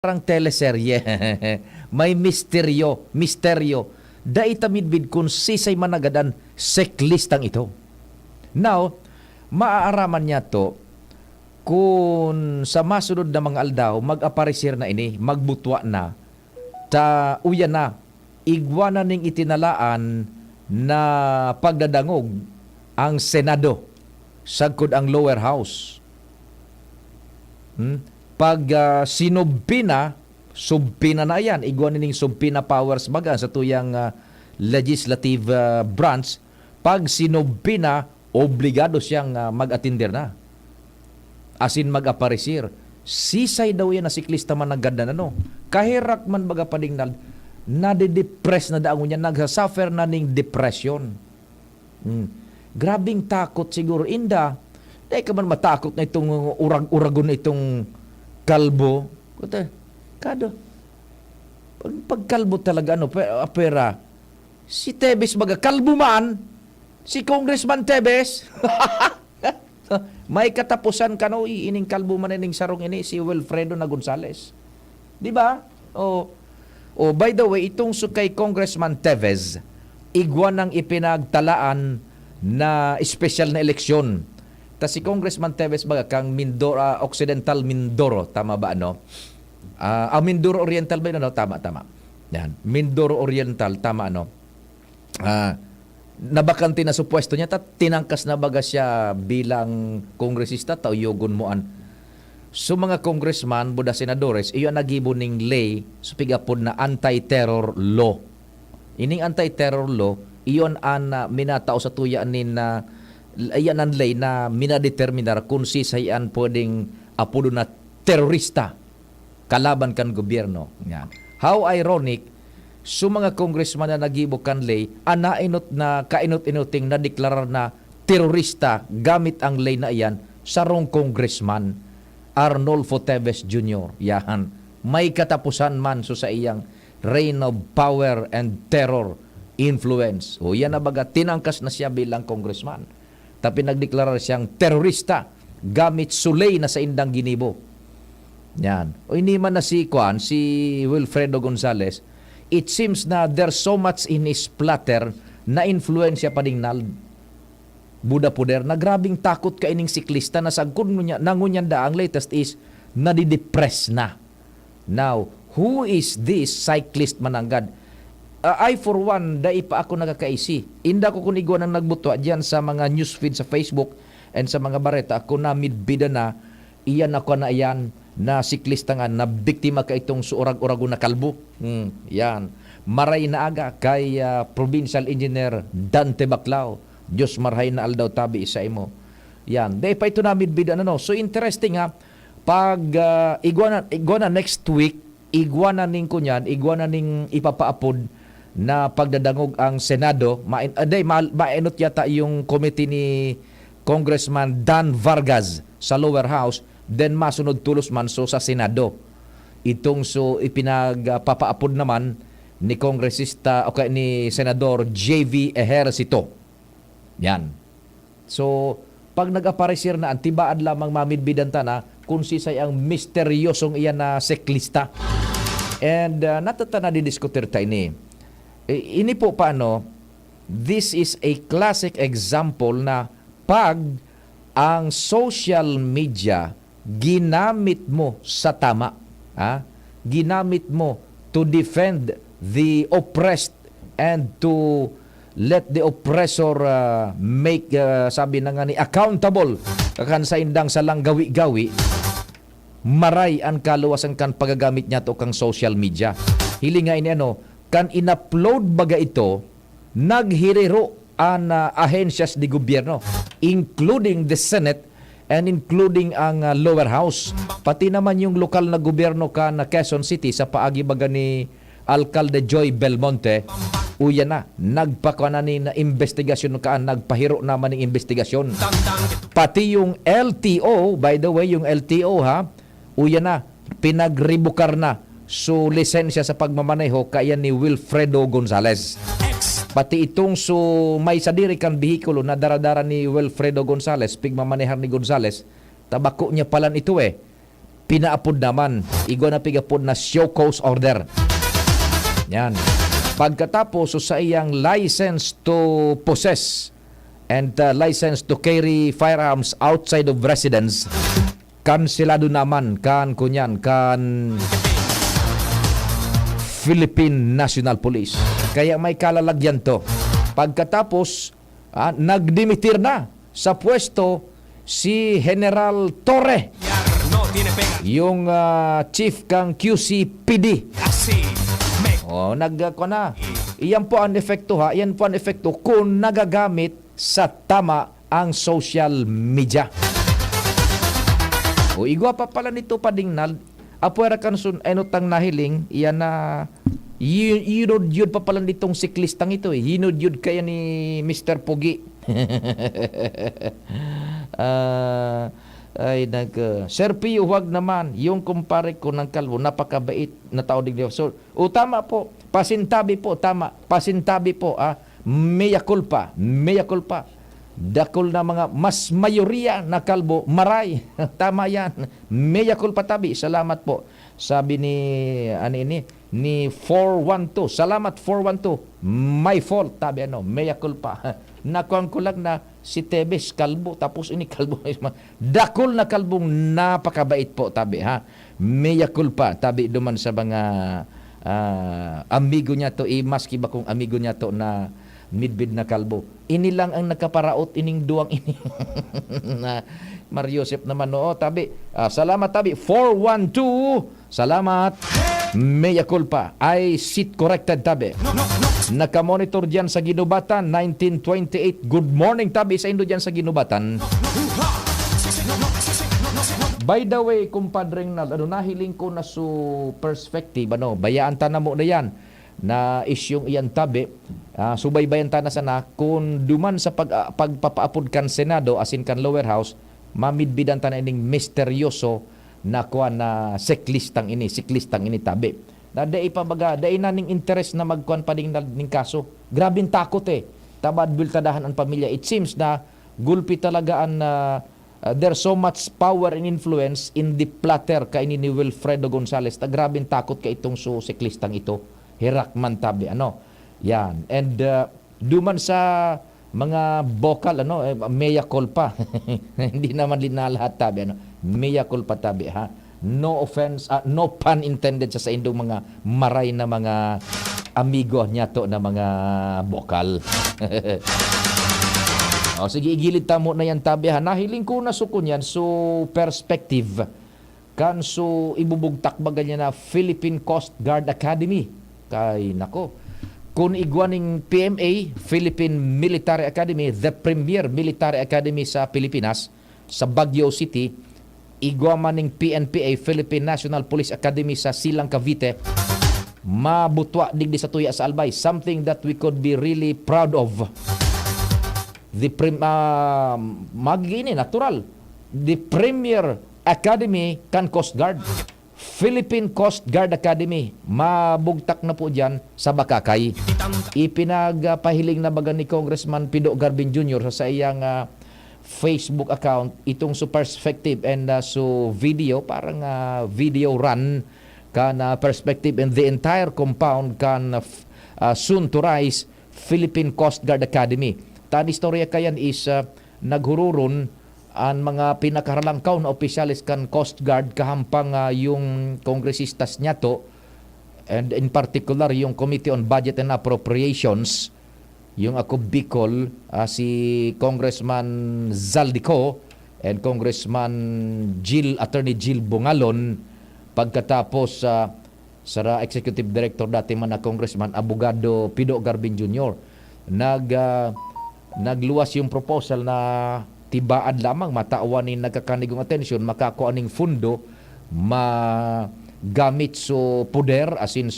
parang teleserye. May misteryo. Daitamidbid kung sisay managadan checklistang ito. Now, maaaraman niya to kung sa masunod na mga aldaw, mag-aparisir na ini, magbutwa na, uya na, igwana ning itinalaan na pagdadangog ang Senado, sagkod ang lower house. Pag sinubbi na na yan, igwan ning subpi na powers baga sa tuyang legislative branch, pag sinubbi na, obligado siyang mag-atinder na. Asin mag-aparisir. Sisay daw yan na siklista man naganda na no. Kahirak man baga pading nade-depress na daangon niya, nagsasuffer na ning depression. Grabing takot siguro. Inda, dahil ka man matakot na itong urag-uragon na itong kalbo. Kado. Pagkalbo talaga, pera. Si Tebes baga, kalbo man. Si Congressman Tebes. May katapusan ka no, ining kalbo man ining sarong ini, si Wilfredo na Gonzales. Di ba? By the way, itong kay Congressman Tevez, igwan ng ipinagtalaan na special na eleksyon. Ta si Congressman Tevez baga kang Mindoro, Occidental Mindoro, tama ba ano? Mindoro Oriental ba yun? Ano? Tama. Yan. Mindoro Oriental, tama ano? Nabakanti na sa pwesto niya, tinangkas na baga siya bilang kongresista, yogon moan. So mga congressman, buda senadores, iyon nagibo ning lay, supigapod na anti-terror law. Ining anti-terror law, iyon ang minatao sa tuya nin na iyan ang lay na minadeterminar kung sisayan pwedeng apudo na terorista kalaban kan gobyerno. Yan. How ironic, so mga congressman na nagibo kan lay, anainot na kainot-inuting na deklarar na terorista gamit ang lay na iyan sarong congressman Arnolfo Tevez Jr. Yan. May katapusan man so sa iyang reign of power and terror influence. Yan na baga, tinangkas na siya bilang congressman. Tapi nagdeklarar siyang terorista gamit sulay na sa indang ginibo. Yan. Hindi man na si Wilfredo Gonzales, it seems na there's so much in his platter na influensya pa ding Buda puder na grabing takot ka ining siklista na sagkod niya nangunyanda ang latest is nadidepress na. Now, who is this cyclist mananggad? I for one, dai pa ako nagkakaisi. Inda ko kunigwa nang nagbutwa diyan sa mga newsfeed sa Facebook and sa mga bareta, ako na midbida na iyan ako na iyan na siklista nga na biktima ka itong suurag-urago na kalbo. Yan. Maray na aga kay Provincial Engineer Dante Baclao. Diyos marhay na aldaw tabi isa imo. Yan. Dahil pa ito na midbida na no. So interesting ha. Pag igwana next week, igwana ning kunyan, igwana ning ipapaapod na pagdadangog ang Senado. Mainot yata yung committee ni Congressman Dan Vargas sa lower house. Then masunod tulos man so sa Senado. Itong so ipinagpapaapod naman ni Kongresista o ni Senador J.V. Ejercito. Yan. So pag nag-aparisir na antibaan lamang mamidbidanta na kung sisay ang misteryosong iyan na seklista. And natata na didiskutir tayo ni. Ini po paano, this is a classic example na pag ang social media ginamit mo sa tama, ginamit mo to defend the oppressed and to let the oppressor make sabi na nga ni accountable kan sa indang salang gawi-gawi, maray ang kaluwasan kan pagagamit niya to kang social media. Hilinga ini kan in-upload baga ito naghiriro an ahensyas di gobyerno including the Senate and including ang lower house, pati naman yung lokal na gobyerno ka na Quezon City sa paagi baga ni Alcalde Joy Belmonte. Uya na, nagpakana ni na investigasyon ka, nagpahiro naman ng investigasyon. Pati yung LTO, by the way, yung LTO uya na, pinagribukar na so lisensya sa pagmamaneho kaya ni Wilfredo Gonzales. Pati itong may sadiri kang bihikulo na daradara ni Wilfredo Gonzales, pigmamanehan ni Gonzales, tabako niya palan ito pinaapod naman. Igwa na pigapod na show cause order. Yan. Pagkatapos so sa iyang license to possess and license to carry firearms outside of residence, kanselado naman kan kunyan kan Philippine National Police. Kaya may kalalagyan to. Pagkatapos nagdimitir na sa pwesto si General Torre, yung chief kang QCPD. Nagko na. Iyan po ang epekto Iyan po ang epekto kung nagagamit sa tama ang social media. Igwa pa pala nito padingnal. Apuera kansun enotang nahiling iyan na yun pa pala nitong siklistang ito eh. Yun kaya ni Mr. Pogi. Sir Pio, huwag naman yung kumpare ko ng kalbo, napakabait na tao din. So, tama po, pasintabi po, mea culpa, dakol na mga mas mayoriya na kalbo, maray, tama yan, mea culpa tabi, salamat po. Sabi ni 412, salamat 412, my fault, tabi mea culpa. Nakuha ko lang na si Tebes kalbo, tapos ini kalbo dakol na kalbong napakabait po tabi mea culpa tabi duman sa mga amigo niya to maski ba kung amigo niya to na midbid na kalbo, ini lang ang nakaparaot ining duwang ini na Mariosep naman tabi salamat tabi 412, salamat mea culpa, I sit corrected tabi. Nakamonitor dyan sa Ginubatan 1928. Good morning tabi sa Indo dyan sa Ginubatan. By the way, kumpadreng nahiling ko na su perspective bayaan ta na mo na yan na isyong iyan tabi. Subaybayan ta na sana kung duman sa pagpapaapod kan Senado asin kan lower house, mamidbidan ta na ining misteryoso na kuha na siklistang ini tabi. Na dai pa baga, dai na ning interest na magkuan pa ding kaso. Grabing takot Tabad biltadahan ang pamilya. It seems na gulpi talaga ang there's so much power and influence in the platter kay ni Wilfredo Gonzales. Grabing takot ka itong siklistang ito. Hirakman tabi Yan. And duman sa mga vocal mea culpa. Hindi naman linalahat tabi mea culpa tabi no offense, no pun intended sa indong mga maray na mga amigo niya to na mga bokal. Sige, igilid tamo na yan tabi nahiling ko na sukunyan perspective kan ibubugtak baga niya na Philippine Coast Guard Academy. Kay nako, kung igwaning PMA, Philippine Military Academy, the premier military academy sa Pilipinas, sa Baguio City, igwa maning PNPA, Philippine National Police Academy sa Silang Cavite, mabutwa digdi sa tuya sa Albay, something that we could be really proud of. Natural, the premier academy kan Coast Guard, Philippine Coast Guard Academy, mabugtak na po dyan sa Bakakay. Ipinagpahiling na baga ni Congressman Pido Garbin Jr. sa iyang Facebook account itong perspective and video, parang video run kan perspective and the entire compound kan soon to rise Philippine Coast Guard Academy. Tadi istorya kayan is naghururon ang mga pinakahalangkaw na opisyalis kan Coast Guard kahampang yung kongresistas niya to, and in particular yung Committee on Budget and Appropriations, yung ako Bicol, si Congressman Zaldico and Congressman Attorney Jill Bungalon, pagkatapos sa Executive Director dati man na Congressman Abogado Pido Garbin Jr. Nagluwas yung proposal na tibaad lamang mataawan ni nagkakanigong atensyon makakuha ning fundo magamit poder asin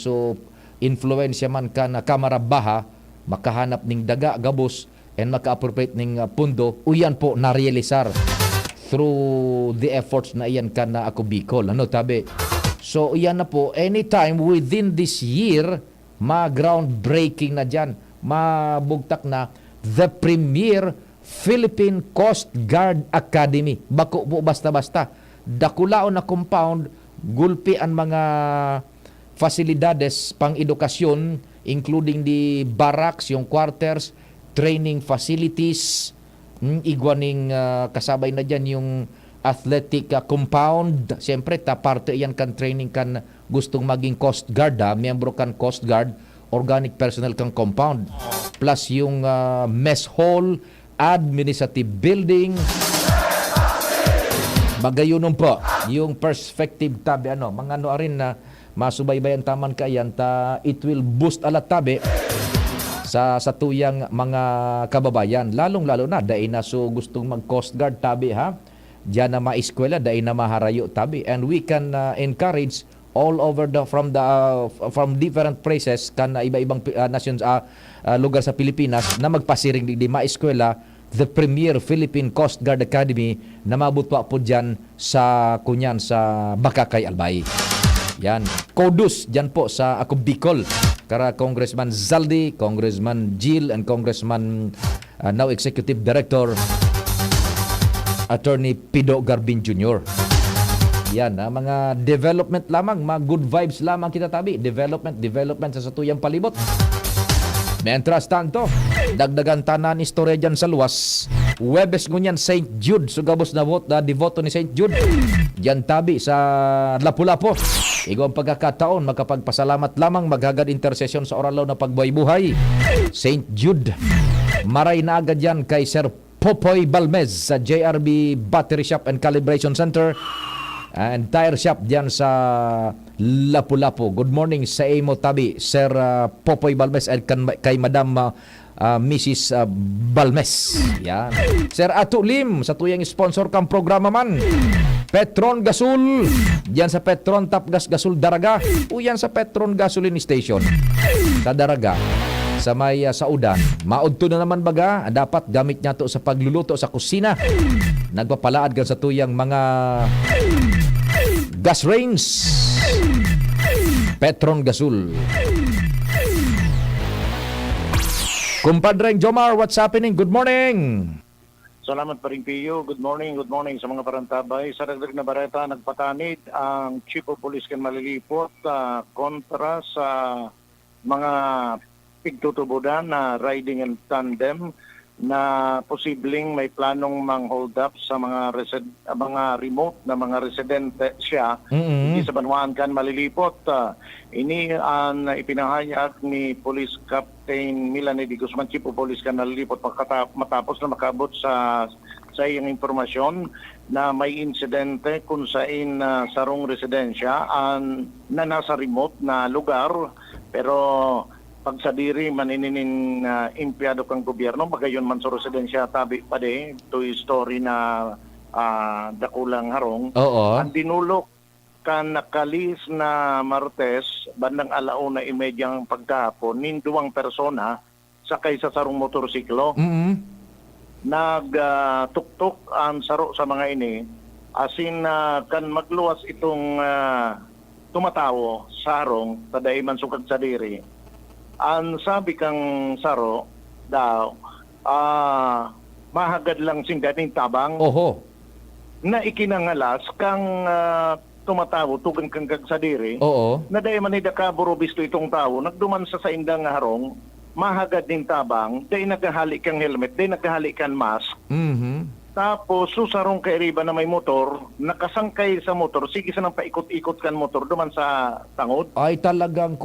influensya man ka na Kamara Baha, makahanap ning daga gabos and maka-appropriate ning pundo, uyan po na-realisar through the efforts na iyan ka na ako Bicol. Tabi? So iyan na po, anytime within this year, ma-groundbreaking na dyan, mabugtak na the premier Philippine Coast Guard Academy. Bako po basta-basta. dakulaon na compound, gulpi ang mga fasilidades pang edukasyon, including the barracks, yung quarters, training facilities, igwaning kasabay na dyan yung athletic compound. Siyempre, parte yan kan training kan gustong maging Coast Guard, miyembro kan Coast Guard, organic personnel kang compound. Plus yung mess hall, administrative building, bagayunon po, yung perspective tabi, mga rin na masubaybayan taman kayan, it will boost alat tabi sa tuyang mga kababayan. Lalong-lalo na, dahil na so gustong mag-Coast Guard tabi diyan na maeskwela, dahil na maharayo tabi. And we can encourage all over from different places kan iba-ibang nations, lugar sa Pilipinas na magpasiring di maeskwela the premier Philippine Coast Guard Academy na mabutwa po dyan sa Bakakay, Albay. Yan. Kodus dyan po sa ako Bicol. Kara Congressman Zaldi, Congressman Jill, and Congressman now Executive Director Attorney Pido Garbin Jr. Yan, mga development lamang, mga good vibes lamang kita tabi. Development sa satuyang palibot. Mientras tanto, dagdagan tanan istorya dyan sa luwas. Webes ngunyan St. Jude, sugabos na devoto ni St. Jude. Dyan tabi sa Lapu-Lapu. Igo ang pagkakataon, makapagpasalamat lamang, maghagad intercession sa oralaw na pagbuhay-buhay. St. Jude. Maray na agad yan kay Sir Popoy Balmez sa JRB Battery Shop and Calibration Center and Tire Shop diyan sa Lapu-Lapu. Good morning sa imo tabi, Sir Popoy Balmez at kay Madam Mrs. Balmez. Yan. Sir Ato Lim, sa tuyang sponsor kang programa man. Petron Gasul, diyan sa Petron Top Gas Gasul Daraga. Uyan sa Petron Gasoline Station sa Daraga. Sa may saudan. Maudto na naman baga, dapat gamit niya to sa pagluluto sa kusina. Nagpapalaad gan sa tuyang mga gas range. Petron Gasul. Kumpadreng Jomar, what's happening? Good morning. Salamat pa rin, Pio. Good morning sa mga parantabay. Sa dagdag na bareta, nagpatanid ang Chief of Police kan Malilipot kontra sa mga pigtutubudan na riding in tandem na posibleng may planong mang-hold up sa mga remote na mga residente siya hindi sa Banwaan kan Malilipot. Ini ang ipinahayag ni Police Captain Milane de Guzman, Chief of Police kan Malilipot, matapos na makabot sa iyang informasyon na may insidente kung saan sarong residensya na nasa remote na lugar, pero pagsadiri maninin impyado kang gobyerno, magayon man sa residensya tabi pa de, to story na dakulang harong. Oo. Ang dinulok kan nakalis na Martes, bandang 1:30 pagkahapon, ninduwang persona sakay sa sarong motorsiklo. Nagtuktok ang saro sa mga ini, asin kan magluwas itong tumatawo sa harong, taday man sukag sa diri. Ang sabi kang saro daw, mahagad lang singganing tabang. Oho. Na ikinangalas kang tumatawo tugang kang kagsadiri. Oo. Na dahil manida ka burobisto itong tao, nagduman sa indang nga harong, mahagad din tabang, dahil nagahali kang helmet, dahil nagahali kang mask. Tapos susarong kay riba na may motor, nakasangkay sa motor, sige sa nang paikot-ikot kan motor duman sa tangod. Ay talagang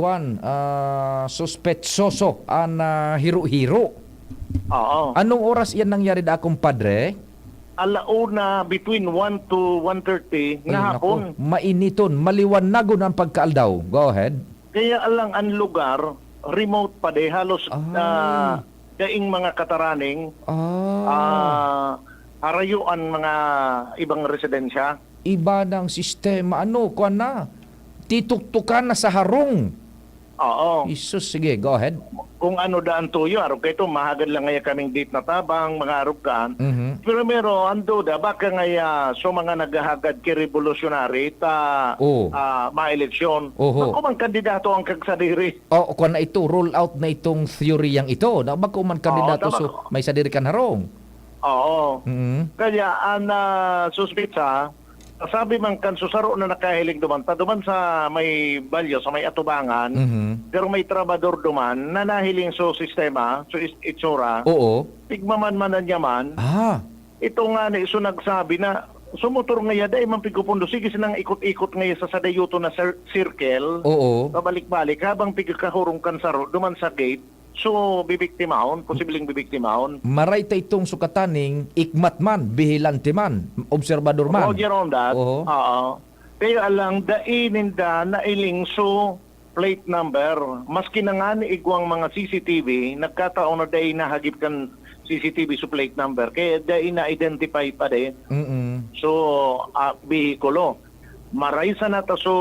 suspetsoso ang hiro-hiro. Oo. Anong oras yan nangyari da kumpadre? Alauna between 1 to 1:30 nga hapon. Mainiton, maliwanagon ang pagkaaldaw. Go ahead. Kaya alang ang lugar, remote pa de, halos daing mga kataraning, harayuan mga ibang residensya. Iba ng sistema. Tituktukan na sa harong. Oo. Isus, sige, go ahead. Kung ano daan tuyo, arog kayo, mahagad lang ngaya kaming date na tabang, mga arugan. Pero ando da, baka ngaya so mga naghahagad kay revolutionary ma-eleksyon. Ako man kandidato ang kagsadiri. Kung na ito, roll out na itong theory yang ito. Bako man kandidato so may sadiri kan harong. Oo. Kaya ang suspitsa, sabi man kan susaro na nakahiling duman, ta duman sa may balyo, sa may atubangan, Mhm. pero may trabador duman na nahiling so sistema, so itsura, Oo. pigmaman-manan niya man, Ah. ito nga na iso nagsabi na sumutor nga yada, imang pigupundo, sige sinang ikot-ikot ngayon sa sadayuto na circle, Oo. pabalik-balik, habang pigkahurong kansaro, duman sa gate, so bibiktimahon, posibleng bibiktimahon. Maray ta itong sukataning ikmat man, bihilante man, obserbador man. Roger on that. Oo. Oo. Pero alang dainin da na ilingso plate number. Maski na nga ni igwang mga CCTV, nagkataon na dahi nahagip kan CCTV sa plate number. Kaya dahi na-identify pa din. Mm-mm. So, bihikulo. Maray sa nata so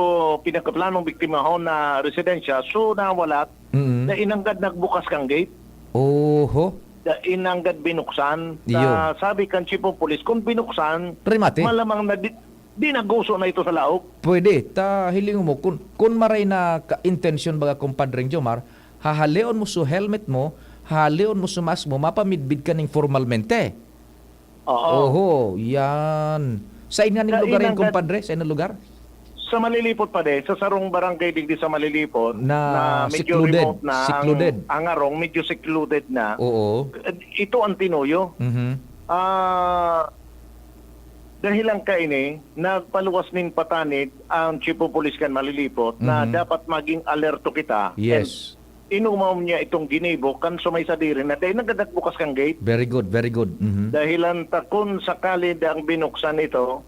pinagkaplanong biktimahon na residensya. So, nawalat. Mm-mm. Dahi nanggad nagbukas kang gate. Oho. Dahi nanggad binuksan. Iyo. Sabi kan chief of police, kung binuksan, Primate. malamang na di naguso na ito sa laok. Pwede, ta hiling mo kun maray na ka-intention baga kumpadring Jomar, hahaleon mo sa helmet mo, hahaleon mo sa mask mo, mapamidbid ka ning formalmente. Oo. Oho, yan. Sa nga ning Sa lugar yung inang- kumpadre? Sa inang lugar? Sa Malilipot pa din, sa sarong barangay digdi sa Malilipot, Na medyo secluded, remote na, secluded. ang arong medyo secluded na. Oo. Ito ang tinuyo. Mhm. Dahil lang kaini, nagpaluwas ning patanid ang Chief of Police kan Malilipot na Mhm. dapat maging alerto kita. Yes. And inumaw niya itong ginibo kan sumay sa diri na dahil nagadak bukas kang gate. Very good, very good. Mhm. Dahilan ta kung sakali ang binuksan ito,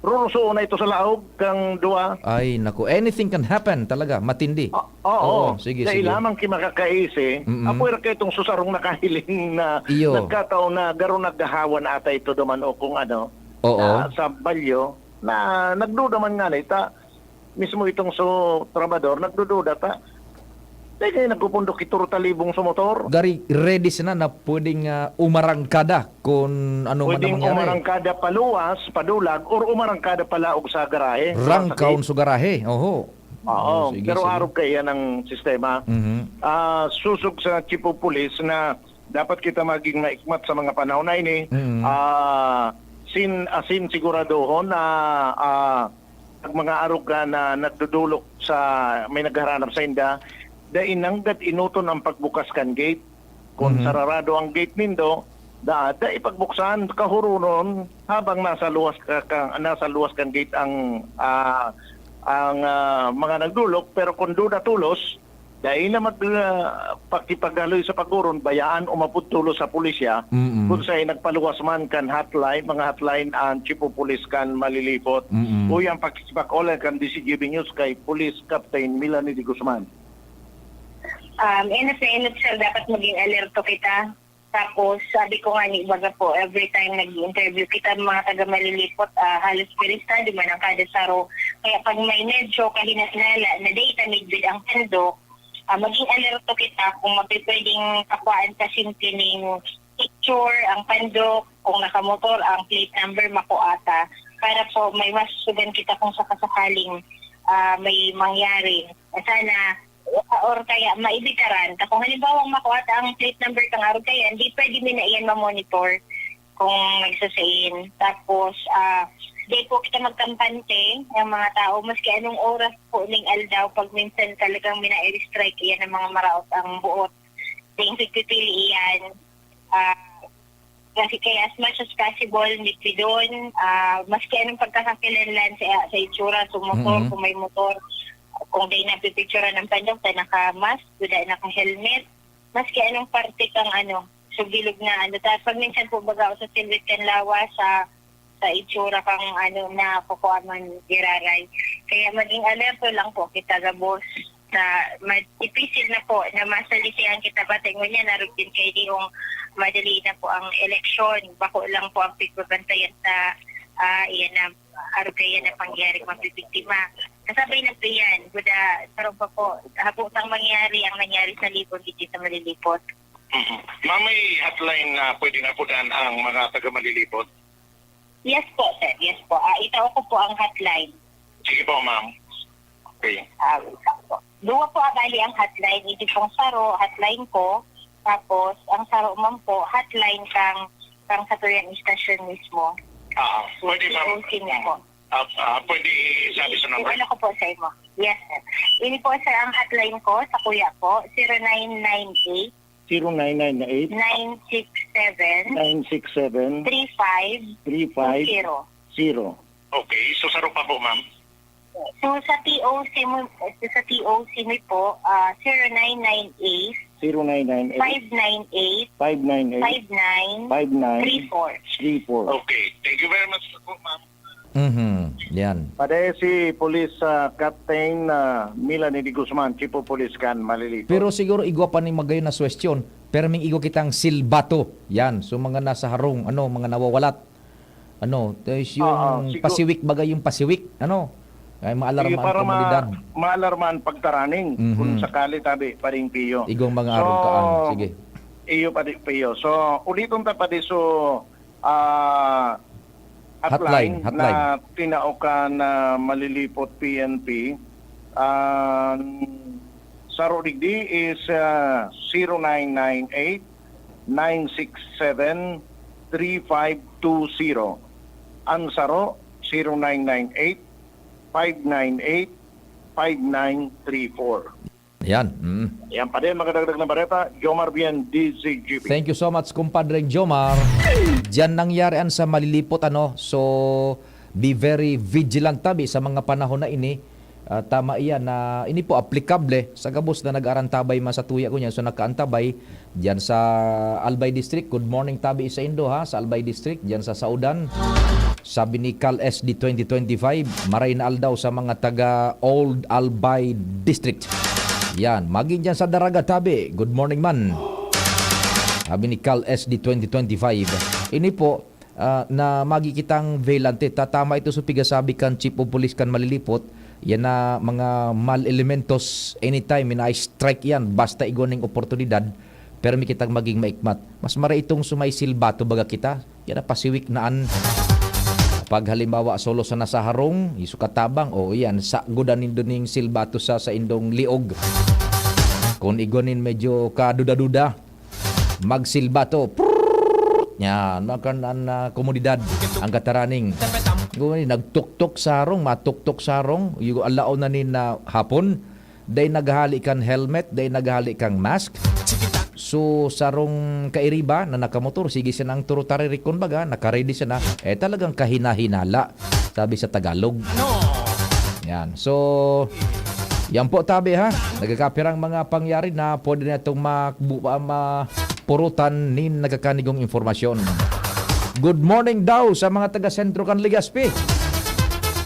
ruruso na ito sa laog kang duwa. Ay, naku. Anything can happen talaga. Matindi. Oo. Sige, Dahil sige. lamang makakaisi, Mm-mm. apoy ra kay itong susarong nakahiling na Iyo. nagkataon na garo naggahawan ata ito duman o kung ano, Oo. sa balyo, na nagduda man nga na ita, mismo itong trabador, nagdududa ta, dahil kayo nagpupundok ituro talibong sa motor, Gari, ready na na pwedeng umarangkada kung ano man ang pwedeng mangyari. umarangkada paluwas, padulag, or umarangkada palaog sa garahe. Rangkaon sa garahe. Oho. Oo, Sige, pero sige. araw kaya ng sistema. Mhm. Susog sa Chief of Police na dapat kita maging maikmat sa mga panahon na ini. Mm. Sin siguradohon na ang mga aruga na nagdudulok sa may naghahanap sa inda, dahil nanggat inuton ang pagbukas kan gate. Kung Mhm. sararado ang gate nindo, da ipagbuksan kahurunon habang nasa luwas kan gate ang mga nagdulok, pero kung doon natulos, dahil na magpakipagaloy sa pagurun, bayaan o mapudtulo sa pulisya, Mm-mm. kung sa'y nagpaluwas man kan hotline, mga hotline ang Chief of Police kan Malilipot, Mm-mm. o yung pakikipakolan kan DCGB News kay Police Captain Melanie de Guzman. Sir, dapat maging alerto kita. Tapos, sabi ko nga ni Ibaga po, every time nag-interview kita mga taga-Malilipot, halos pirista, di man ang kada saro. Kaya pag may medyo kahinala na data midbid ang pandok, maging alerto kita kung mapipwedeng kakuhaan sa simple ng picture, ang pandok, kung nakamotor, ang plate number, makuata. Para po may mas sugan kita kung sakasakaling may mangyari. Sana or kaya maibitaran. Kung halimbawa makuha ang plate number kang araw kaya, hindi pwede mo na iyan ma-monitor kung nagsasayin. Tapos, di po kita magkampante ng mga tao, maski anong oras po ning aldaw, pag minsan talagang mina-strike iyan ng mga maraot ang buot. Ding pipili iyan. Kasi kaya as much as possible, mitpidon, maski anong pagkakakilanlan sa itsura, sa motor, Mhm. kung may motor, kung di napipicturean ng pandok, tayo naka-mask, kuda naka-helmet, maski anong parte kang subilog na tapos pag minsan po baga sa silhouette kan lawa sa itsura kang na kukuha man giraray. Kaya maging alerto lang po kita gabos na matipisil na po na masalisihan kita batay mo niya naroon din kayo di yung madali na po ang eleksyon. Bako lang po ang pagbabantayan sa iyan na arugaya na pangyari mapipiktima. Kasabay na po yan. Buda, sarong pa po, habutang mangyari ang nangyari sa Libon dito sa Malilipot. Ma'am, may hotline na pwede na punan ang mga taga-Malilipot? Yes po, sir. Yes po. Itaw ko po ang hotline. Sige po, ma'am. Okay. Dua po abali ang hotline. Ito pong saro, hotline ko. Tapos, ang saro man po, hotline kang sa Turian Station mismo. Pwede, ma'am. POC niya po. Pwede sabi sa number? Ano ko po sa imo? Yes, sir. Ini po, sir, ang hotline ko sa kuya ko, 0998 0998 967 967 3520. 3520. Okay, so saro pa po, ma'am? So sa TOC mo po, 0998 0998 598 598 5934. 5934. Okay, thank you very much po, ma'am. Yan. Pade si Police Captain Melanie de Guzman, Chief of Police Can Malilito. Pero siguro igwa pa ni magayon na question. Pero ming igo kitang silbato. Yan. So mga nasa harong, mga nawawalat. Tapos yung siguro- pasiwik bagay yung pasiwik. Ay maalarma para ang komunidad. maalarmaan pagtaraning kung sakali tabi paring piyo. Igong mga arong kaan. Sige. Iyo pa di piyo. So uliton ta pa di so Hotline. na tinaukan na malilipot PNP. Saro digdi is 0998 967 3520. Ang saro 0998 598 5934. Yan. Yan pa din, magdagdag na bareta, Jomar Bien, DZGP. Thank you so much, kumpadre Jomar. Diyan nangyarian sa malilipot, So, be very vigilant tabi sa mga panahon na ini. Tama iyan na ini po applicable sa gabos na nag-arantabay masatuya ko niyan. So, nagkaantabay diyan sa Albay District. Good morning tabi sa Indo, sa Albay District. Diyan sa Saudan. Sabi ni Cal SD 2025, maray na aldaw sa mga taga Old Albay District. Yan, maging dyan sa Daraga tabi. Good morning man. Sabi ni Cal SD 2025. Ini po, na magikitang velante. Tatama ito sa pigasabi kan Chief of Police kan malilipot. Yan na mga mal-elementos anytime na strike yan. Basta igoning oportunidad. Pero may kitang maging maikmat. Mas maray itong sumaysilbato baga kita. Yan na pasiwik naan. Pag halimbawa solo sa nasa harong, isukatabang, yan, sa gudanin doning silbato sa indong liog. Kung igonin medyo kaduda-duda, magsilbato. Yan, makanan na komunidad ang kataraning. Nagtuktok sarong, matuktok sarong, yung alao na ni na hapon, day naghali kang helmet, day naghali kang mask. So, sarong kairiba na nakamotor, sige siya ng turutarikon baga, nakaready siya na, talagang kahina-hinala, sabi sa Tagalog. Yan. So, yan po tabi nagkakapirang mga pangyari na pwede na itong mapurutan ni nagkakanigong informasyon. Good morning daw sa mga taga-sentro kan Legazpi.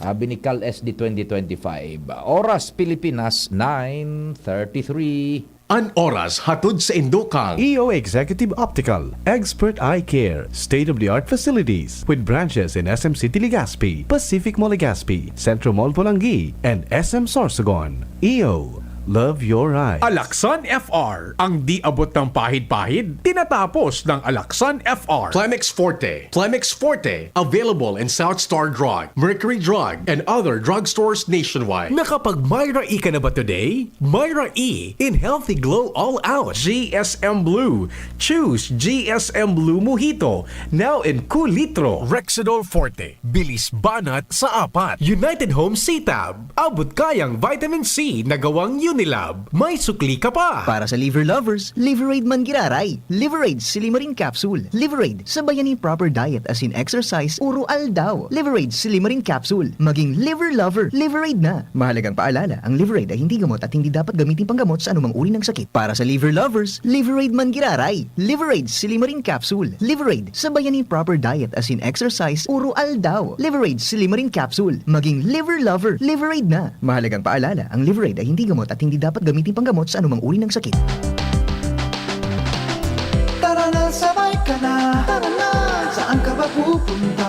Sabi ni Cal SD 2025. Oras Pilipinas, 9:33. An oras hatod sa Indokang. EO Executive Optical, Expert Eye Care, state-of-the-art facilities with branches in SM City Legazpi, Pacific Mall Legazpi, Centro Mall Pulangi, and SM Sorsogon. EO, love your eyes. Alaksan FR. Ang di abot ng pahid-pahid, tinatapos ng Alaksan FR. Plemex Forte. Plemex Forte. Available in South Star Drug, Mercury Drug, and other drugstores nationwide. Nakapag Myra E ka na ba today? Myra E in Healthy Glow All Out. GSM Blue. Choose GSM Blue Mojito. Now in cool litro. Rexidol Forte. Bilis banat sa apat. United Home CTAB. Abot kayang vitamin C na gawang Unilab. May sukli ka pa. Para sa liver lovers, Liverade man giraray. Liverade Silimarin Capsule. Liverade, sabayan ni proper diet as in exercise, uro aldaw. Liverade Silimarin Capsule. Maging liver lover, Liverade na. Mahalagang paalala, ang Liverade ay hindi gamot at hindi dapat gamitin panggamot sa anumang uri ng sakit. Para sa liver lovers, Liverade man giraray. Liverade Silimarin Capsule. Liverade, sabayan ni proper diet as in exercise, uro aldaw. Liverade Silimarin Capsule. Maging liver lover, Liverade na. Mahalagang paalala, ang Liverade ay hindi gamot at hindi dapat gamitin panggamot sa anumang uri ng sakit. Tara na, sabay ka na. Tara na, saan ka ba pupunta?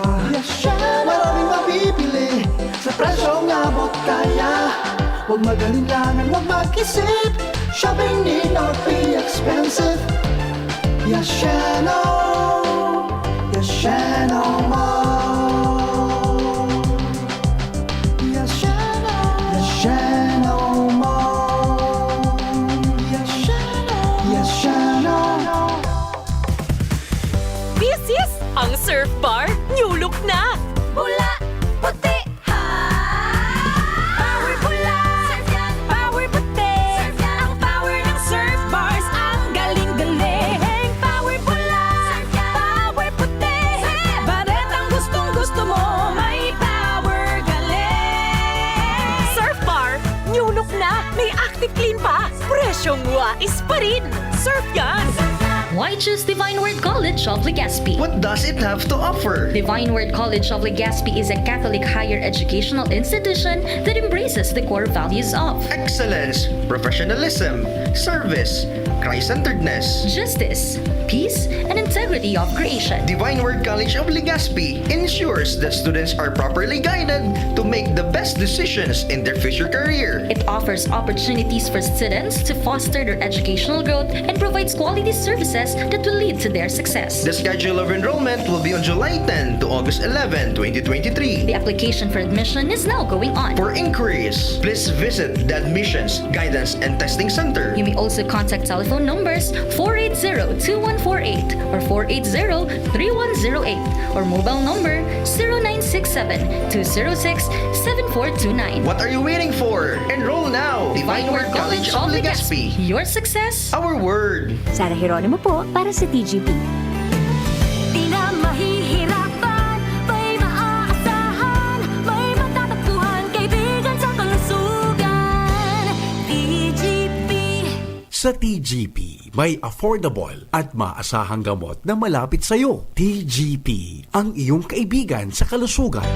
Maraming mabibili sa presyong abot kaya. Huwag mag-alinlangan, huwag mag-isip. Shopping need not be expensive. Yashano, Yashano Mall. Yashano, Yashano Mall. Yashano, Yashano. This is ang Surf Bar New Look na! Bula, puti, na! May Active Clean pa! Presyong wais pa rin! Surf yan! Why choose Divine Word College of Legazpi? What does it have to offer? Divine Word College of Legazpi is a Catholic higher educational institution that embraces the core values of Excellence, professionalism, service, Christ-centeredness, justice, peace, and integrity of creation. Divine Word College of Legazpi ensures that students are properly guided to make the best decisions in their future career. It offers opportunities for students to foster their educational growth and provides quality services that will lead to their success. The schedule of enrollment will be on July 10 to August 11, 2023. The application for admission is now going on. For inquiries, please visit the Admissions, Guidance, and Testing Center. You may also contact telephone numbers 480-2148 or 480-3108 or mobile number 0967-206-7429. What are you waiting for? Enroll now! Divine Word College of Legazpi. Your success, Our word! Sara Geronimo po para sa TGP. Di na mahihirapan, may maaasahan, may matatagpuan, kaibigan sa kalusugan. TGP. Sa TGP, may affordable at maasahang gamot na malapit sa iyo. TGP, ang iyong kaibigan sa kalusugan.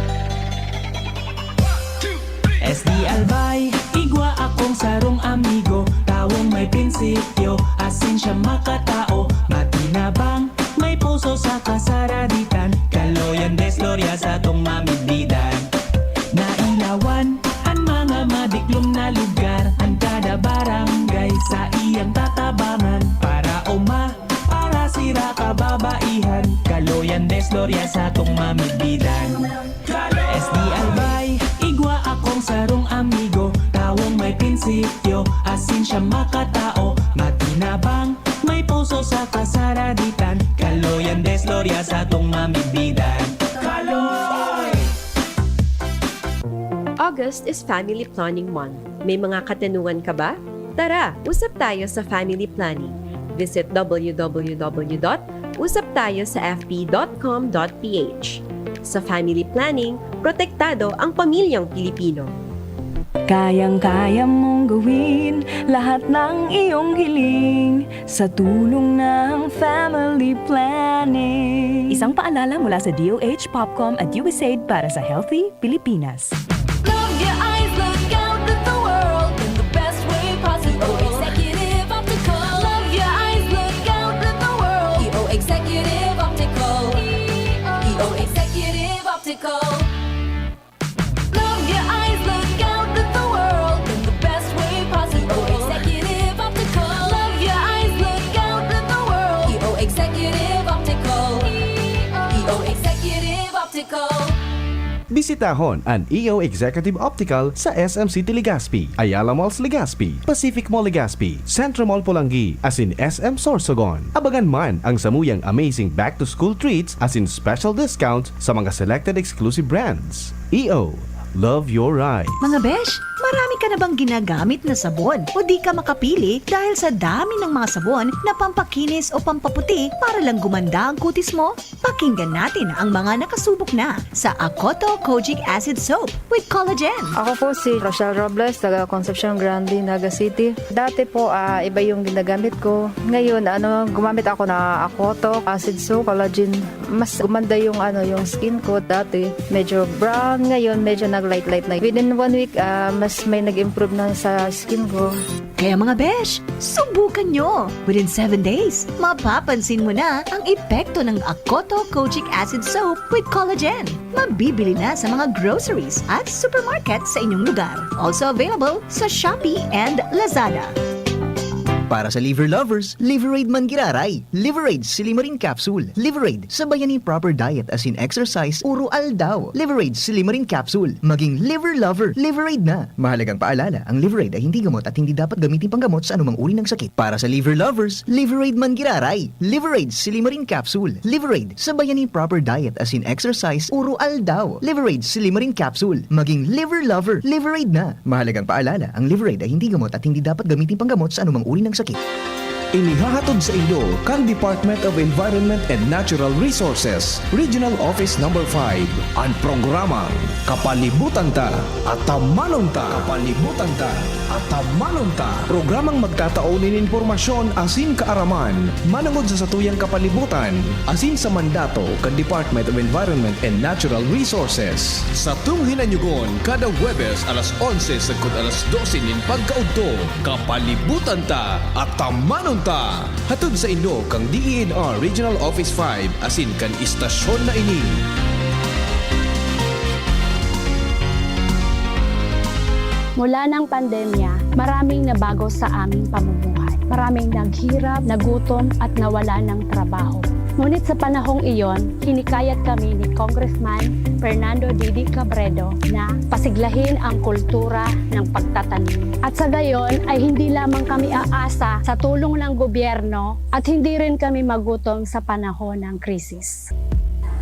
SD Albay, igwa akong sarong amigo, tawong may prinsipyo, asin siya makatao, matinabang, may puso sa kasaraditan, kaloyan desloria sa tong mamigdidan. Nailawan, ang mga madiklom na lugar, ang kada barangay sa iyang tatabangan, para para sira kababaihan, kaloyan desloria sa tong mamigdidan. SD Albay, igwa akong sarong amigo, tawong may prinsipyo, asin siya makatao, matinabang, may puso sa kasaraditan, kaloyan desloria sa tong mamigdidan. Kaloy! August is Family Planning Month. May mga katanungan ka ba? Tara, usap tayo sa family planning. Visit www.usaptayosafp.com.ph. Sa family planning, protektado ang pamilyang Pilipino. Kayang-kaya mong gawin lahat ng iyong hiling sa tulong ng family planning. Isang paalala mula sa DOH, Popcom at USAID para sa Healthy Pilipinas. Love your eyes, look out at the world in the best way possible. Executive Optical. Love your eyes, look out at the world. EO Executive Optical. EO Executive Optical. Love your eyes, look out at the world in the best way possible. Executive Optical. Love your eyes, look out at the world. EO Executive Optical. EO Executive Optical. Bisitahon ang EO Executive Optical sa SM City Legazpi, Ayala Malls Legazpi, Pacific Mall Legazpi, Centro Mall Pulangi, as in SM Sorsogon. Abagan man ang samuyang amazing back-to-school treats as in special discounts sa mga selected exclusive brands. EO, love your ride. Mga besh, marami ka na bang ginagamit na sabon o di ka makapili dahil sa dami ng mga sabon na pampakinis o pampaputi para lang gumanda ang kutis mo? Pakinggan natin ang mga nakasubok na sa Akoto Kojic Acid Soap with Collagen. Ako po si Rochelle Robles, taga Concepcion Grande, Naga City. Dati po iba yung ginagamit ko. Ngayon gumamit ako na Akoto Acid Soap, Collagen. Mas gumanda yung yung skin ko. Dati medyo brown, ngayon medyo nag-light na. Within 1 week mas may nag-improve na sa skin ko. Kaya mga besh, subukan nyo! Within 7 days, mapapansin mo na ang epekto ng Akoto Kojic Acid Soap with Collagen. Mabibili na sa mga groceries at supermarket sa inyong lugar. Also available sa Shopee and Lazada. Para sa liver lovers, Liverade Mangiraray, Liverade Silimarin Capsule, Liverade sa bayani proper diet as in exercise, puro aldaw. Liverade Silimarin Capsule, maging liver lover, Liverade na. Mahalagang paalala, ang Liverade ay hindi gamot at hindi dapat gamitin panggamot sa anumang uri ng sakit. Para sa liver lovers, Liverade Mangiraray, Liverade Silimarin Capsule, Liverade sa bayani proper diet as in exercise, puro aldaw. Liverade Silimarin Capsule, maging liver lover, Liverade na. Mahalagang paalala, ang Liverade ay hindi gamot at hindi dapat gamitin panggamot sa anumang uri ng sakit. Inihahatod sa inyo kang Department of Environment and Natural Resources, Regional Office No. 5, ang programang Kapalibutan Ta at Tamanon Ta. Kapalibutan Ta at Tamanon Ta. Programang magtataunin informasyon asin kaaraman, manungod sa satuyang kapalibutan, asin sa mandato kang Department of Environment and Natural Resources. Sa tunghinanyugon, kada Huwebes alas 11 sagkod alas 12 nin pagkaudto, Kapalibutan Ta at Tamanon Ta. Hatod sa inyo kang DENR Regional Office 5 asin kan istasyon na ini. Mula ng pandemya, maraming nabago sa aming pamumuhay. Maraming naghirap, nagutom at nawala ng trabaho. Ngunit sa panahong iyon, hinikayat kami ni Congressman Fernando Didi Cabredo na pasiglahin ang kultura ng pagtatanim. At sa gayon ay hindi lamang kami aasa sa tulong ng gobyerno at hindi rin kami magutom sa panahon ng krisis.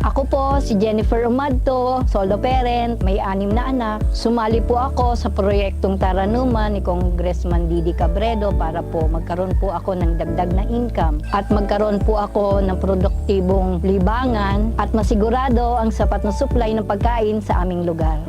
Ako po si Jennifer Umadto, solo parent, may 6 na anak. Sumali po ako sa proyektong Taranuman ni Congressman Didi Cabredo para po magkaroon po ako ng dagdag na income at magkaroon po ako ng produktibong libangan at masigurado ang sapat na supply ng pagkain sa aming lugar.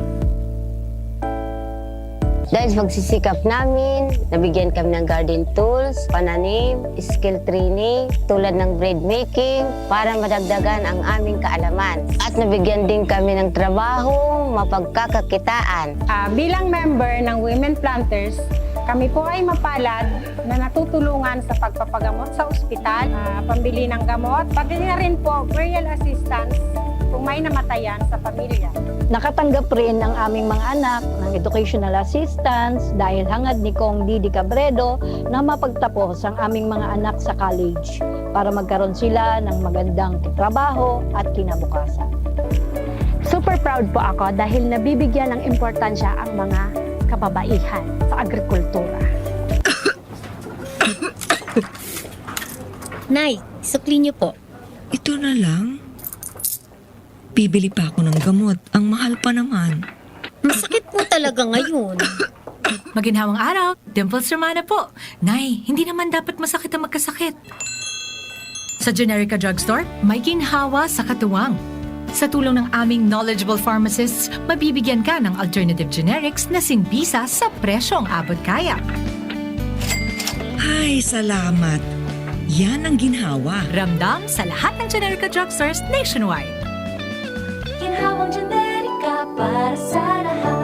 Dahil sa pagsisikap namin, nabigyan kami ng garden tools, pananim, skill training, tulad ng bread making, para madagdagan ang aming kaalaman. At nabigyan din kami ng trabaho, mapagkakakitaan. Bilang member ng Women Planters, kami po ay mapalad na natutulungan sa pagpapagamot sa ospital, pambili ng gamot, pati na rin po burial assistance kung may namatayan sa pamilya. Nakatanggap rin ang aming mga anak ng educational assistance dahil hangad ni Kong Didi Cabredo na mapagtapos ang aming mga anak sa college para magkaroon sila ng magandang trabaho at kinabukasan. Super proud po ako dahil nabibigyan ng importansya ang mga kababaihan sa agrikultura. Nay, sukli niyo po. Ito na lang? Bibili pa ako ng gamot. Ang mahal pa naman. Masakit po talaga ngayon. Maginhawang araw, Dimples Romana po. Nay, hindi naman dapat masakit ang magkasakit. Sa Generica Drugstore, may ginhawa sa katuwang. Sa tulong ng aming knowledgeable pharmacists, mabibigyan ka ng alternative generics na singbisa sa presyong abot kaya. Ay, salamat. Yan ang ginhawa. Ramdam sa lahat ng Generica Drugstores nationwide. Ginhawang Generica para sa lahat.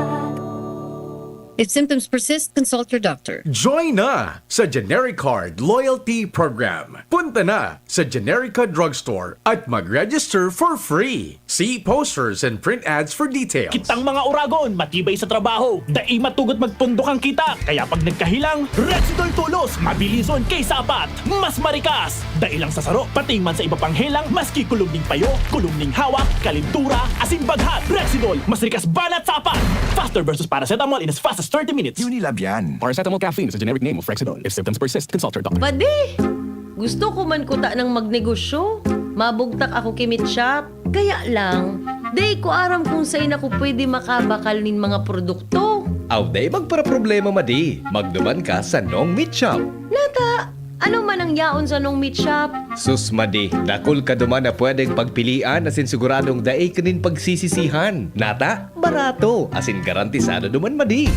If symptoms persist, consult your doctor. Join na sa GeneriCard Loyalty Program. Punta na sa Generica Drugstore at mag-register for free. See posters and print ads for details. Kitang mga uragon, matibay sa trabaho. Dai matugot magpundok ang kita. Kaya pag nagkahilang, Rexidol tulos, mabilison kaysa apat. Mas marikas. Dai lang sa saro, pating man sa iba pang helang, maski kulumning payo, kulumning hawak, kalintura, asin baghat. Rexidol, mas rikas banat sa apat. Faster versus paracetamol in as fast as 30 minutes. Unilab yan. Paracetamol caffeine is a generic name of Rexidol. If symptoms persist, consult your doctor. Padi! Gusto ko man kuta ng magnegosyo. Mabugtak ako kimit shop. Kaya lang, day ko aram kung saan ako pwede makabakal nin mga produkto. Aw day magpara-problema madi. Magduman ka sa Nong Meat Shop. Nata, ano man ang yaon sa Nong Meat Shop? Sus madi, dakol ka duman na pwedeng pagpilian asin siguradong daay kanin pagsisisihan. Nata, barato asin garantisado duman madi.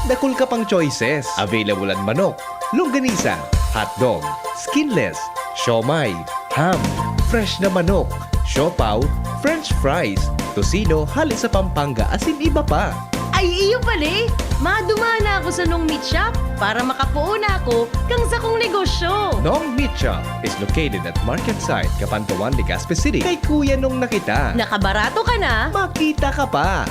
Dakol ka pang choices. Available ang manok, longganisa, hotdog, skinless, siomay, ham, fresh na manok, siopaw, french fries, tocino, halit sa Pampanga asin iba pa. Ay, iyo pala. Madumana ako sa Nong Meat Shop para makapuuna ako kang sa kong negosyo. Nong Meat Shop is located at Market Site, Capantuan, Legazpi City. Kay Kuya Nong nakita. Nakabarato ka na. Makita ka pa.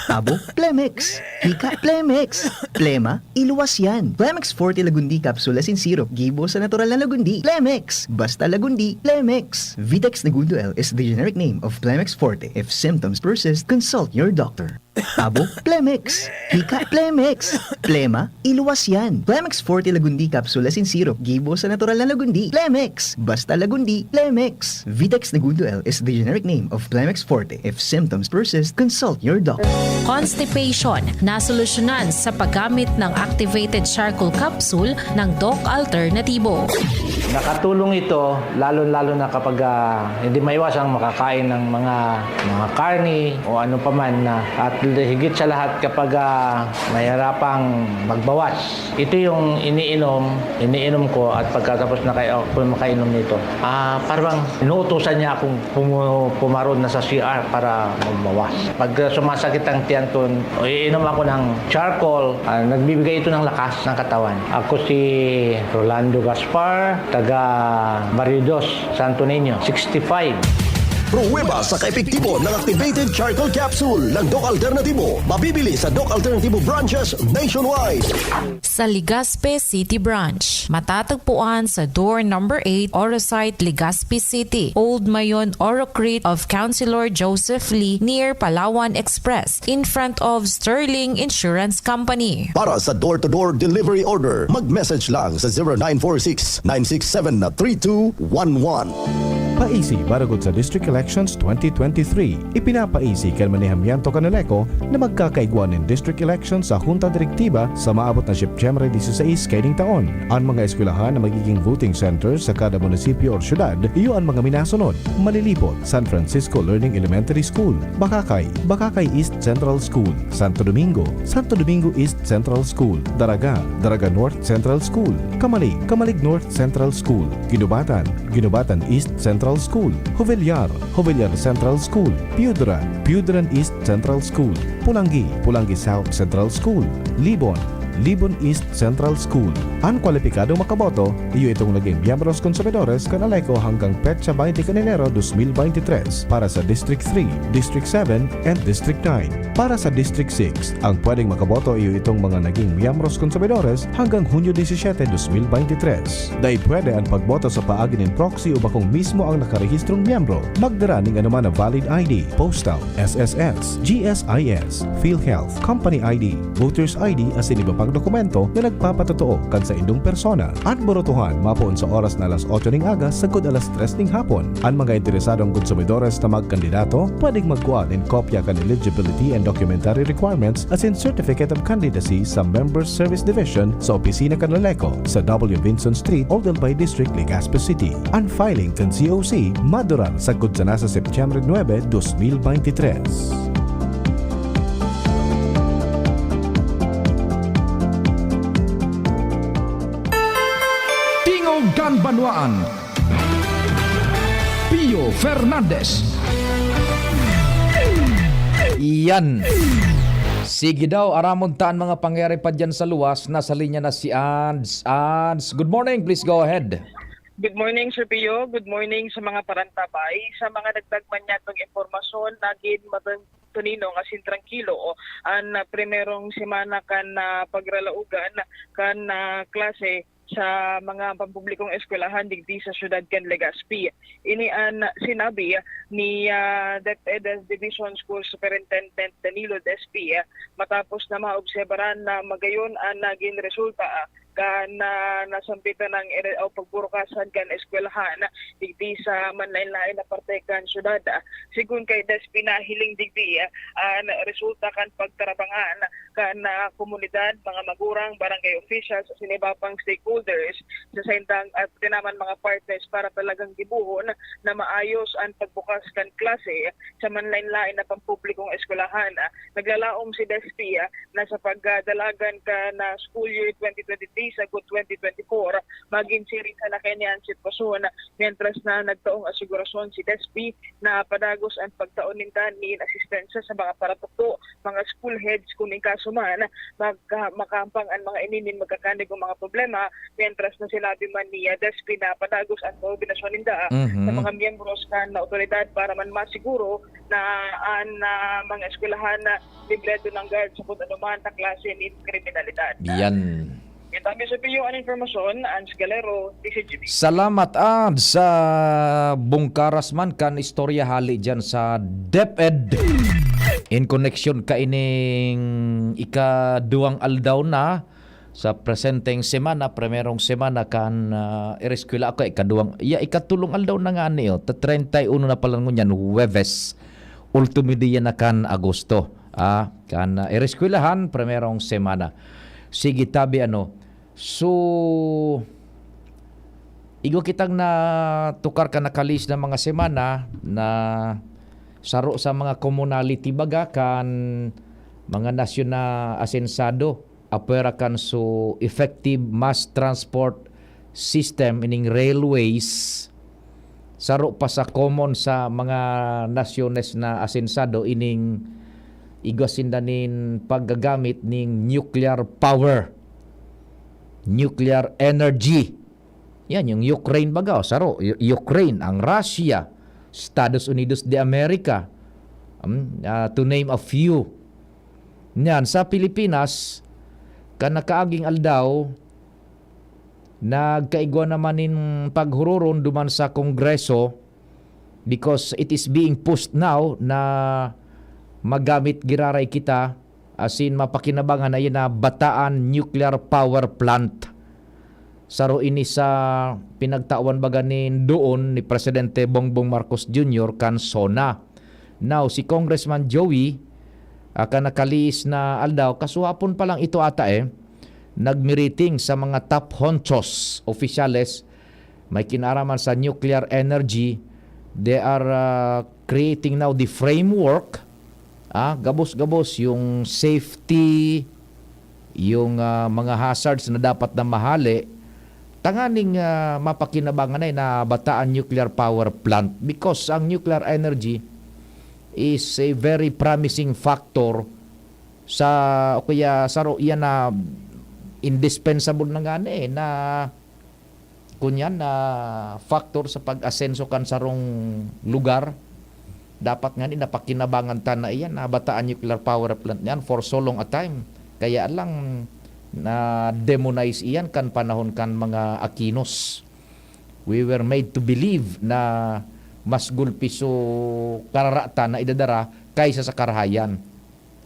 Tabo, Plemex. Hika, Plemex. Plema, iluwas yan. Plemex Forte Lagundi Capsule Asin Syrup. Gibo sa natural na Lagundi. Plemex. Basta Lagundi. Plemex. Vitex Nagundo L is the generic name of Plemex Forte. If symptoms persist, consult your doctor. Abo, Plemex. Hika, Plemex. Plema, iluwas yan. Plemex Forte Lagundi Capsule Asin Syrup. Gibo sa natural na Lagundi. Plemex. Basta Lagundi, Plemex. Vitex Nagundo L is the generic name of Plemex Forte. If symptoms persist, consult your doctor. Constipation na solusyonan sa paggamit ng activated charcoal capsule ng Doc Alternatibo. Nakatulong ito lalo-lalo na kapag hindi maiwasang makakain ng mga karni o ano paman na at higit sa lahat kapag mahirapang magbawas. Ito yung iniinom ko at pagkatapos na kayo makainom nito. Parang inuutusan niya akong pumaroon na sa CR para magbawas. Pag sumasakit ang tiyan ko, iinom ako ng charcoal, nagbibigay ito ng lakas ng katawan. Ako si Rolando Gaspar, taga Barrios, Santo Niño, 65. Pruweba sa kaepektibo ng Activated Charcoal Capsule ng Doc Alternatibo. Mabibili sa Doc Alternatibo branches nationwide. Sa Legazpi City Branch, matatagpuan sa door number 8, Orosite, Legazpi City, Old Mayon, Orocrete of Councilor Joseph Lee near Palawan Express in front of Sterling Insurance Company. Para sa door-to-door delivery order, mag-message lang sa 0946-967-3211. Paisi baragod sa District Elections 2023. Ipinapaisi kan manihamiento kanaleko na magkakaigwan ng District Elections sa Junta Direktiba sa maabot na September 16 kaining taon. Ang mga eskwelahan na magiging voting centers sa kada munisipyo o syudad, iyo ang mga minasunod. Malilipot, San Francisco Learning Elementary School, Bakakay, Bakakay East Central School, Santo Domingo, Santo Domingo East Central School, Daraga, Daraga North Central School, Kamalig, Kamalig North Central School, Ginubatan, Ginubatan East Central School, Jovellar, Jovellar Central School, Piudra, Piudran East Central School, Pulangi, Pulangi South Central School, Libon, Libon East Central School. Ang kwalipikado makaboto, iyo itong naging miyembros konsumidores kanaleko hanggang petsa 20 Enero 2023 para sa District 3, District 7, and District 9. Para sa District 6, ang pwedeng makaboto iyo itong mga naging miyembros konsumidores hanggang Hunyo 17, 2023. Dahil pwede ang pagboto sa paagi ng proxy o bakong mismo ang nakarehistrong miyembro. Magdara ng anuman na valid ID, postal, SSS, GSIS, PhilHealth, Company ID, Voters ID asin iba pang dokumento na nagpapatotoo kan sa indong persona. At borotuhan mapuon sa oras na alas 8 ng aga sagod alas 3 ng hapon. Ang mga interesadong konsumidores na magkandidato pwedeng magkuha ng kopya kan eligibility and documentary requirements as in Certificate of Candidacy sa Members Service Division sa opisina kanaleko sa W. Vinson Street, Old Albay District, Legazpi City. Ang filing kan COC maduran sagod sa nasa September 9, 2023. Gan Banwaan, Pio Fernandez. Iyan. Sige daw, aramon taan mga pangyari pa dyan sa luwas. Nasa linya na si Ands. Ands, good morning. Please go ahead. Good morning, Sir Pio. Good morning sa mga parantabay. Sa mga nagdagman niyatong impormasyon, naging Tonino nga sin tranquilo ang primerong semana kan pagralaugan kan klase sa mga pampublikong eskwelahan digdi sa syudad kan Legazpi. Ini ang sinabi ni DepEd Division School Superintendent Danilo Despi matapos na maobserbaran na magayon ang naging resulta kan nasampitan ng pagburukasan kan eskwelahan digdi sa manlain-lain na parte kan syudad. Sigun kay Despi na hiling digdi ang resulta kan pagtarabangan kan komunidad, mga magurang, barangay officials at sinibapang stakeholders sa saintang at tinaman mga partners para talagang gibuhon na maayos ang pagbukas kan klase sa manlain-lain na pampublikong eskwelahan. Naglalaom si Despi na sa pagdalagan ka na school year 2023 sa good 2024 maging siring sa nakanyan sitwasyon mientras na nagtaong asigurasyon si Despi na padagos ang pagtaon ni asistensya sa mga paratukto, mga school heads kung kasuman makampang ang mga ininin magkakanig ng mga problema mientras na sinabi man ni Despi na padagos ang koordinasyon ninda sa mga miyembros kan na otoridad para man masiguro na ang mga eskwelahan na libredo ng guard sa kung anuman na klase ni kriminalidad. Yan. Thank you, Sir Pio. Ang informasyon, Ans Galero, TCGB. Salamat sa bungkaras man kan istorya hali dyan sa DepEd. In connection ka ining ikaduwang aldaw na sa presenteng semana, primerong semana kan ireskwela ako ikatulong aldaw na nga niyo. 31 na pala ngunyan, Huwebes. Ultimidia na kan Agosto. Kan ireskwelahan, primerong semana. Sige tabi So, igo kitang na tukar ka nakalis na mga semana na saro sa mga communality baga kan mga nasyon na asensado apera kan so effective mass transport system ining railways saro pa sa common sa mga nasyones na asensado ining igasindanin paggagamit ning nuclear power, nuclear energy. Yan yung Ukraine baga saro Ukraine, ang Russia, Estados Unidos de America, to name a few. Yan, sa Pilipinas, kanakaaging aldaw, nagkaigwa naman in paghururon duman sa Kongreso because it is being pushed now na magamit giraray kita asin mapakinabangan na yun na Bataan Nuclear Power Plant. Saro ini sa pinagtawan baganin doon ni Presidente Bongbong Marcos Jr. kan SONA. Now, si Congressman Joey nakaliis na aldaw, kasuhapon pa lang ito ata nagmiriting sa mga top honchos, opisyales, may kinaraman sa nuclear energy. They are creating now the framework, gabos-gabos yung safety, yung mga hazards na dapat na mahali, tanganing mapakinabangan na Bataan Nuclear Power Plant because ang nuclear energy is a very promising factor sa kaya saro yan na indispensable na nga na kunyan na factor sa pag-asenso kan sarong lugar. Dapat nga napakinabangan ta na iyan na Bataan Nuclear Power Plant yan for so long a time. Kaya lang na demonize iyan kan panahon kan mga Aquinos. We were made to believe na mas gulpiso kararata na idadara kaysa sa karahayan.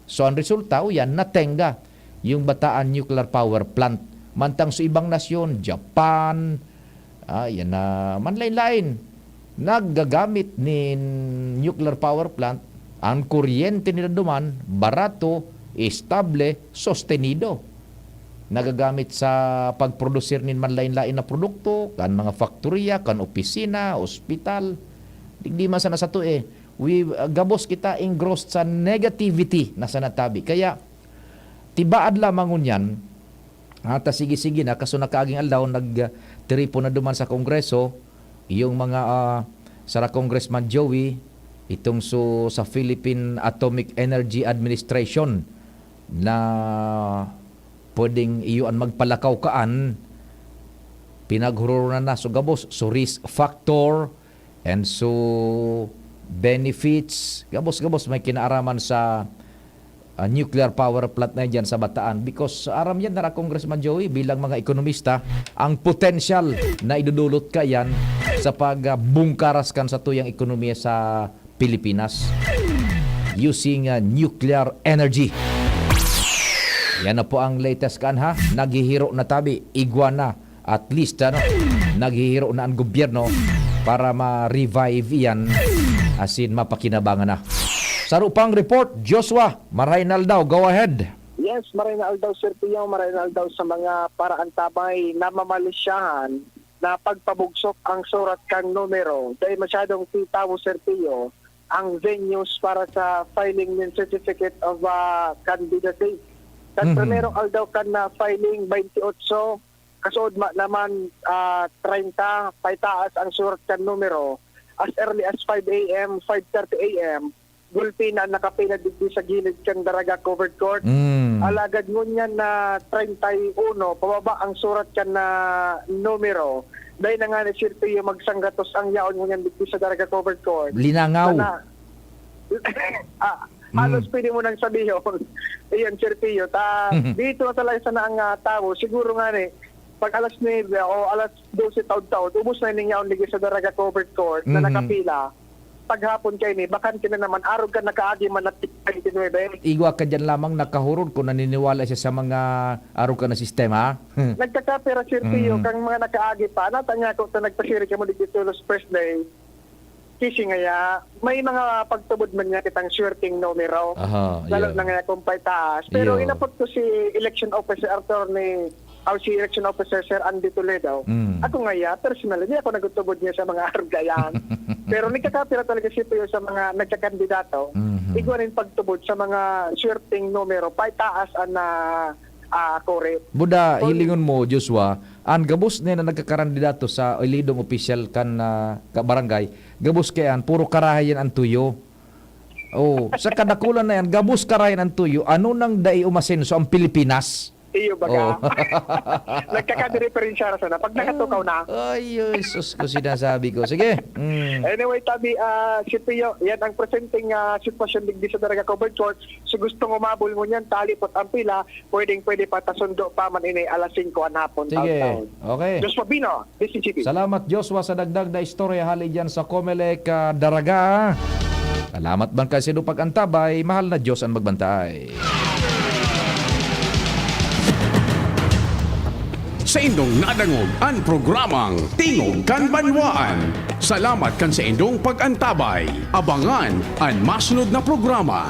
So ang resulta yan natenga yung Bataan Nuclear Power Plant. Mantang sa ibang nasyon, Japan, yan na manlain-lain, naggagamit ni nuclear power plant, ang kuryente nila duman, barato, estable, sostenido. Nagagamit sa pagprodusir nin manlain-lain na produkto, kan mga faktorya, kan opisina, ospital. Di man sana sa to gabos kita engrossed sa negativity na sa natabi. Kaya, tibaad lamang yan, ata sige-sige na, kaso nakaaging aldaw, nagtiripo na duman sa Kongreso, yung mga Sara Congressman Joey, itong sa Philippine Atomic Energy Administration na pwedeng iyuan magpalakaw kaan, pinaghururan na so gabos, so risk factor and so benefits, gabos-gabos may kinaaraman sa nuclear power plant na dyan sa Bataan because aram yan na Congressman Joey bilang mga ekonomista ang potential na idudulot ka yan sa pagbungkaras kan sa tuyang ekonomiya sa Pilipinas using nuclear energy. Yan na po ang latest kan naghihiro na tabi iguana at least naghihiro na ang gobyerno para ma-revive yan asin mapakinabangan na. Saro pang report, Joshua Maraynaldaw, go ahead. Yes, Maraynaldaw, Sir Pio, Maraynaldaw sa mga paraan tabay na mamalisyahan na pagpabugsok ang surat kang numero. Dahil masyadong titawo, Sir Pio, ang venues para sa filing ng Certificate of Candidacy. Kan primerong aldaw kan na filing 28, kasood naman 30, paitaas ang surat kang numero. As early as 5 a.m., 5:30 a.m., gulpi na nakapila dito sa gilid kang Daraga Covered Court. Alagad ngunyan na 31, pababa ang surat kan na numero. Dahil na nga ni Sir Pio magsanggatos ang yaon ngunyan dito sa Daraga Covered Court. Linangaw. Halos pwede mo nang sabihin, iyon, Sir Pio, dito na talaga sana ang tao, siguro nga pag alas 9 o alas 12 taon-taon, ubos na ninyo ang ligi sa Daraga Covered Court na nakapila. Paghapon kayo bakan ka na naman, arog ka nakaagi man at 29. Igwa ka dyan lamang nakahurod kung naniniwala siya sa mga araw ka na sistema. Nagkakapera, Sir Pio, kang mga nakaagi pa, natanya ko sa nagpasiri ka mo dito Tulos first day, kasi nga may mga pagtubod man niya kitang shorting numero. Lalo na nga kumpay taas. Pero inapot ko si Election Officer Attorney si Election Officer Sir Andy Toledo. Ako nga personally, hindi ako nagutubod niya sa mga argayan. Pero nagkakapira talaga siya sa mga nagkakandidato. Igwa rin pagtubod sa mga shorting numero, taas na kore. Buda, hilingon mo, Joshua, ang gabos na nagkakandidato sa ilidong official kan barangay, gabos kayan, puro karahayan ang tuyo. Sa kadakulan na yan, gabos karahayan ang tuyo, ano nang dai umasenso ang Pilipinas? Iyo baga. Nagkakadireferensya na pag nakatukaw na. Ay, sus ko sinasabi ko. Sige. Anyway, tabi, si Pio, yan ang presenting sitwasyon digdi sa Daraga Covered Court. So gustong umabol mo niyan, talipot ang pila, pwede pa tasundo pa man alas 5 ang hapon. Sige. Okay. Joshua Bino, DCGP. Salamat, Joshua, sa dagdag na istorya hali dyan sa Comelec Daraga. Salamat man kasi no pag-antabay, mahal na Diyos ang magbantay. Sa indong nadangog ang programang Tingog kan Banwaan. Salamat kan sa indong pag-antabay. Abangan ang masunod na programa.